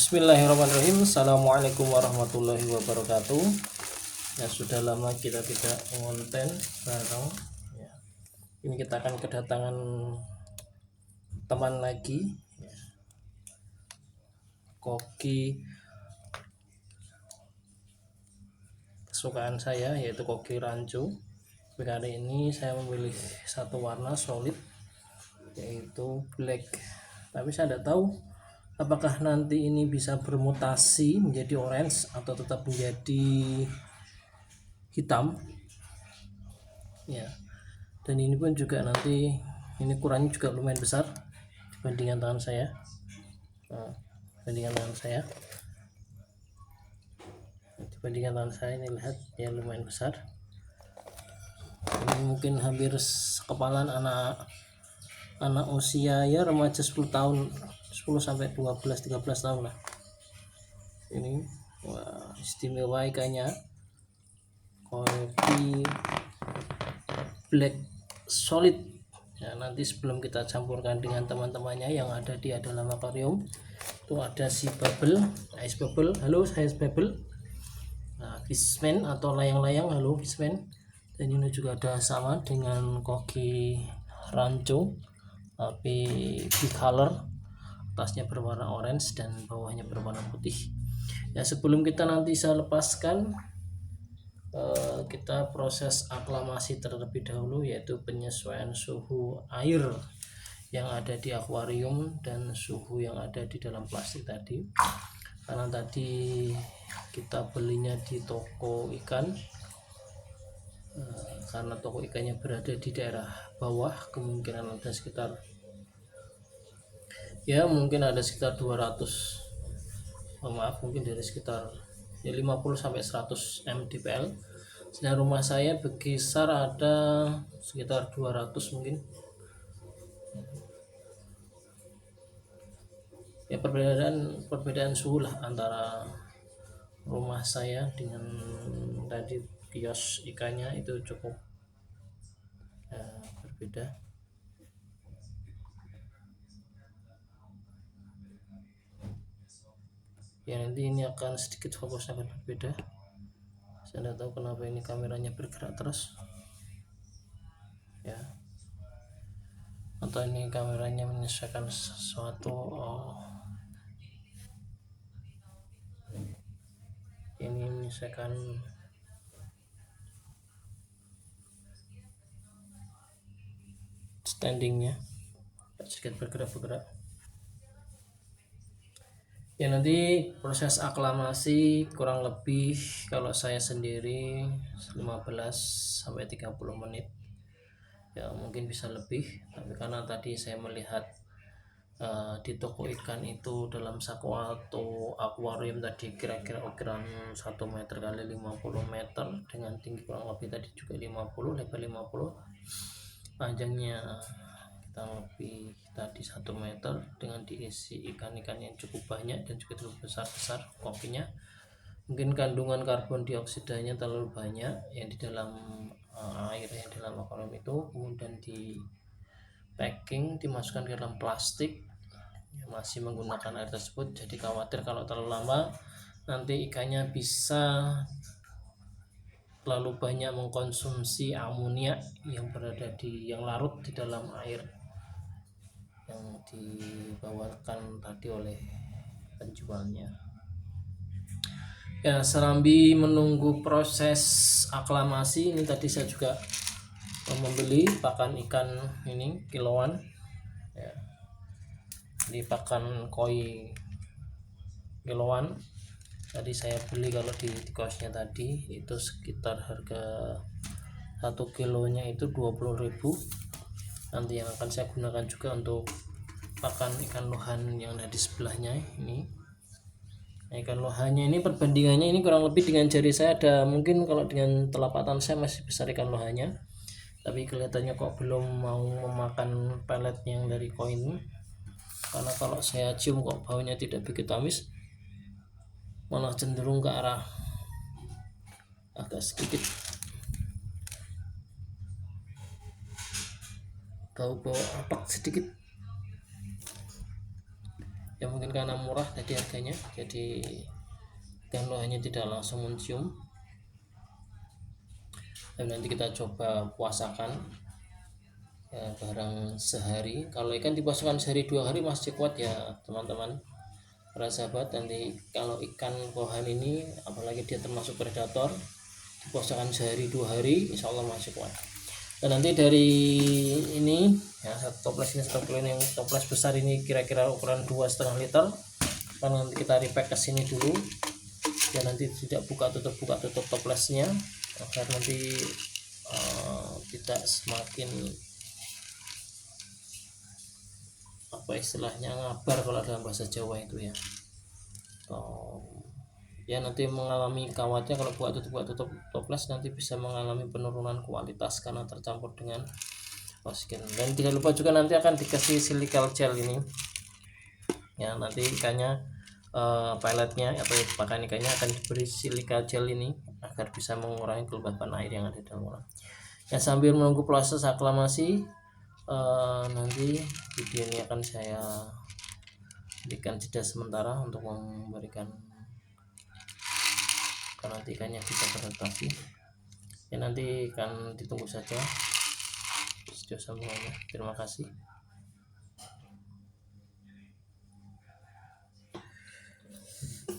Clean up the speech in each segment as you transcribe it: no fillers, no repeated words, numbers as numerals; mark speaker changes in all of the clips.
Speaker 1: Bismillahirrahmanirrahim. Assalamualaikum warahmatullahi wabarakatuh. Ya, sudah lama kita tidak konten bareng. Ya. Ini kita akan kedatangan teman lagi. Ya. Koki kesukaan saya yaitu koki rancu. Kali ini saya memilih satu warna solid yaitu black. Tapi saya tidak tahu apakah nanti ini bisa bermutasi menjadi orange atau tetap menjadi hitam ya. Dan ini pun juga nanti ini ukurannya juga lumayan besar dibandingkan tangan saya. Dibandingkan tangan saya ini, lihat ya, lumayan besar. Ini mungkin hampir sekepalan anak usia ya remaja 10 tahun, 10 sampai 12-13 tahun lah. Ini wah, istimewa ikannya, kopi black solid ya. Nanti sebelum kita campurkan dengan teman-temannya yang ada di dalam akuarium, itu ada si bubble, ice bubble. Halo, saya ice bubble. Nah, fishman atau layang-layang, halo fishman. Dan ini juga ada sama dengan koki rancu, tapi bicolor, atasnya berwarna orange dan bawahnya berwarna putih ya. Sebelum kita nanti saya lepaskan, kita proses aklamasi terlebih dahulu, yaitu penyesuaian suhu air yang ada di akuarium dan suhu yang ada di dalam plastik tadi. Karena tadi kita belinya di toko ikan, karena toko ikannya berada di daerah bawah, kemungkinan ada sekitar ya mungkin ada sekitar 200, mungkin dari sekitar ya 50 sampai 100 mdpl. Sedang rumah saya berkisar ada sekitar 200 mungkin. Ya, perbedaan suhu lah antara rumah saya dengan tadi kios ikannya itu cukup berbeda. Ya, nanti ini akan sedikit fokusnya akan berbeda. Saya tidak tahu kenapa ini kameranya bergerak terus ya, atau ini kameranya menyesuaikan sesuatu. Ini menyesuaikan standingnya, sedikit bergerak-bergerak ya. Nanti proses aklamasi kurang lebih kalau saya sendiri 15 sampai 30 menit ya, mungkin bisa lebih. Tapi karena tadi saya melihat di toko ikan itu dalam satu akuarium tadi kira-kira ukuran 1 meter kali 50 meter dengan tinggi kurang lebih tadi juga 50, lebar 50, panjangnya kita lebih tadi 1 meter dengan diisi ikan-ikan yang cukup banyak dan juga cukup besar-besar kopinya. Mungkin kandungan karbon dioksidanya terlalu banyak yang di dalam air yang dalam akuarium itu, kemudian di packing, dimasukkan ke dalam plastik ya, masih menggunakan air tersebut. Jadi khawatir kalau terlalu lama nanti ikannya bisa terlalu banyak mengkonsumsi amonia yang larut di dalam air yang dibawakan tadi oleh penjualnya ya. Serambi menunggu proses aklamasi ini, tadi saya juga membeli pakan ikan ini kiloan ya, di pakan koi kiloan. Tadi saya beli kalau di kosnya tadi itu sekitar harga 1 kilonya itu 20.000. Nanti yang akan saya gunakan juga untuk pakan ikan lohan yang ada di sebelahnya ini. Ikan lohannya ini perbandingannya ini kurang lebih dengan jari saya ada, mungkin kalau dengan telapak tangan saya masih besar ikan lohannya, tapi kelihatannya kok belum mau memakan pelet yang dari koin. Karena kalau saya cium kok baunya tidak begitu amis, malah cenderung ke arah agak sedikit bau-bau apek sedikit ya mungkin karena murah tadi harganya, jadi dan hanya tidak langsung mencium. Dan nanti kita coba puasakan ya, barang sehari. Kalau ikan dipuasakan sehari 2 hari masih kuat ya teman-teman, para sahabat. Nanti kalau ikan kohan ini apalagi dia termasuk predator, dipuasakan sehari 2 hari insya Allah masih kuat. Dan nanti dari ini ya, satu toples ini, 1 kilo yang toples besar ini kira-kira ukuran 2,5 liter. Karena nanti kita repack ke sini dulu ya, nanti tidak buka tutup toplesnya agar nanti tidak semakin apa istilahnya ngabar kalau dalam bahasa Jawa itu ya. Ya nanti mengalami kawatnya kalau buka tutup toples nanti bisa mengalami penurunan kualitas karena tercampur dengan oksigen. Dan tidak lupa juga nanti akan dikasih silikal gel ini ya, nanti ikannya peletnya atau pakan ikannya akan diberi silika gel ini agar bisa mengurangi kelembapan air yang ada di dalam kolam. Ya sambil menunggu proses aklamasi, nanti video ini akan saya berikan jeda sementara untuk memberikan karena nanti ikannya bisa beradaptasi ya, nanti akan ditunggu saja video sambungannya. Terima kasih.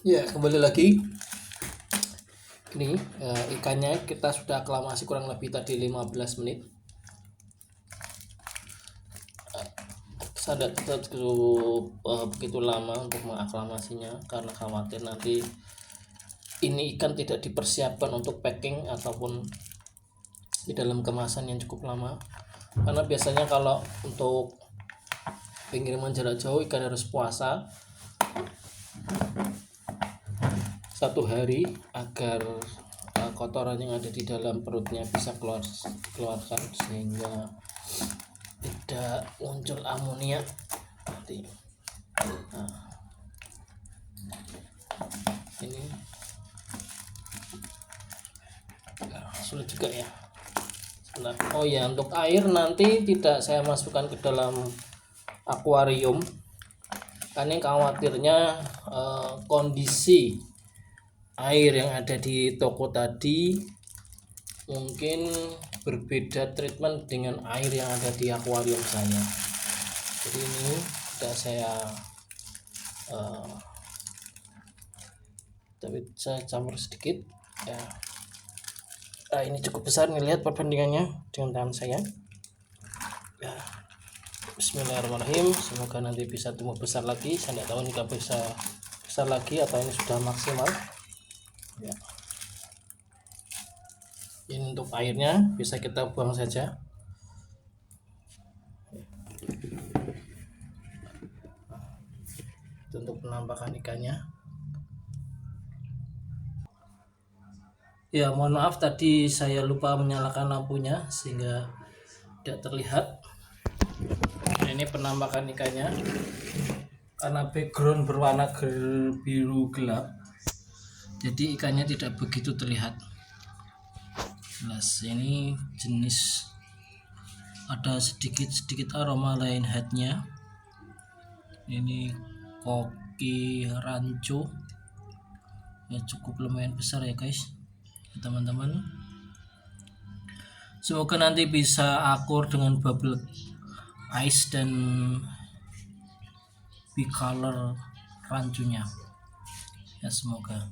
Speaker 1: Ya kembali lagi ini ikannya kita sudah aklamasi kurang lebih tadi 15 menit. Saya tidak begitu lama untuk mengaklamasinya karena khawatir nanti ini ikan tidak dipersiapkan untuk packing ataupun di dalam kemasan yang cukup lama. Karena biasanya kalau untuk pengiriman jarak jauh ikan harus puasa 1 hari agar kotoran yang ada di dalam perutnya bisa keluarkan sehingga tidak muncul amonia nanti. Nah, ini sulit juga ya. Oh ya, untuk air nanti tidak saya masukkan ke dalam akuarium karena khawatirnya kondisi air yang ada di toko tadi mungkin berbeda treatment dengan air yang ada di akuarium saya. Jadi ini sudah saya campur sedikit ya. Ini cukup besar nih, lihat perbandingannya dengan tangan saya ya. Bismillahirrahmanirrahim, semoga nanti bisa tumbuh besar lagi. Saya tidak tahu ini bisa besar lagi atau ini sudah maksimal ya. Ini untuk airnya bisa kita buang saja. Itu untuk penampakan ikannya. Ya mohon maaf tadi saya lupa menyalakan lampunya sehingga tidak terlihat. Ini penampakan ikannya karena background berwarna biru gelap, jadi ikannya tidak begitu terlihat jelas. Ini jenis ada sedikit aroma lain headnya. Ini koki ranco ya, cukup lumayan besar ya guys teman-teman. Semoga nanti bisa akur dengan bubble ice dan bicolor rancunya ya, semoga.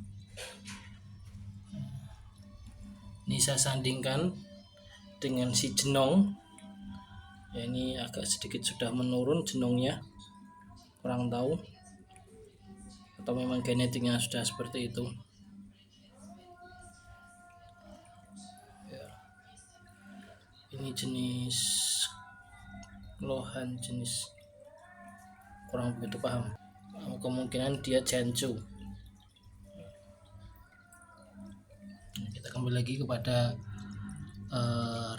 Speaker 1: Ini saya sandingkan dengan si jenong ya, ini agak sedikit sudah menurun jenongnya, kurang tahu atau memang genetiknya sudah seperti itu ya. Ini jenis lohan, jenis kurang begitu paham, kemungkinan dia jancu. Kita kembali lagi kepada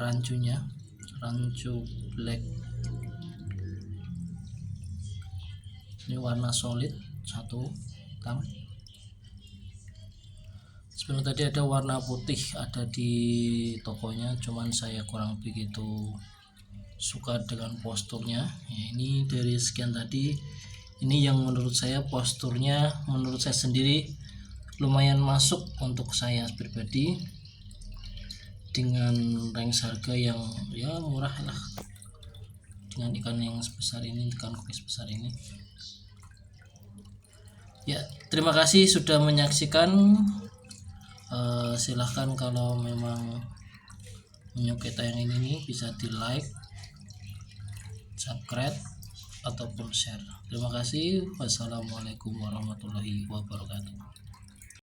Speaker 1: rancunya, rancu black. Ini warna solid satu tang. Sebenarnya tadi ada warna putih ada di tokonya, cuman saya kurang begitu suka dengan posturnya ya. Ini dari sekian tadi Ini yang menurut saya posturnya, menurut saya sendiri lumayan masuk untuk saya pribadi, dengan range harga yang ya murah lah, dengan ikan yang sebesar ini, ikan koki sebesar ini. Ya, terima kasih sudah menyaksikan. Silahkan kalau memang menyukai tayangan ini bisa di like, subscribe, ataupun share. Terima kasih. Wassalamualaikum warahmatullahi wabarakatuh.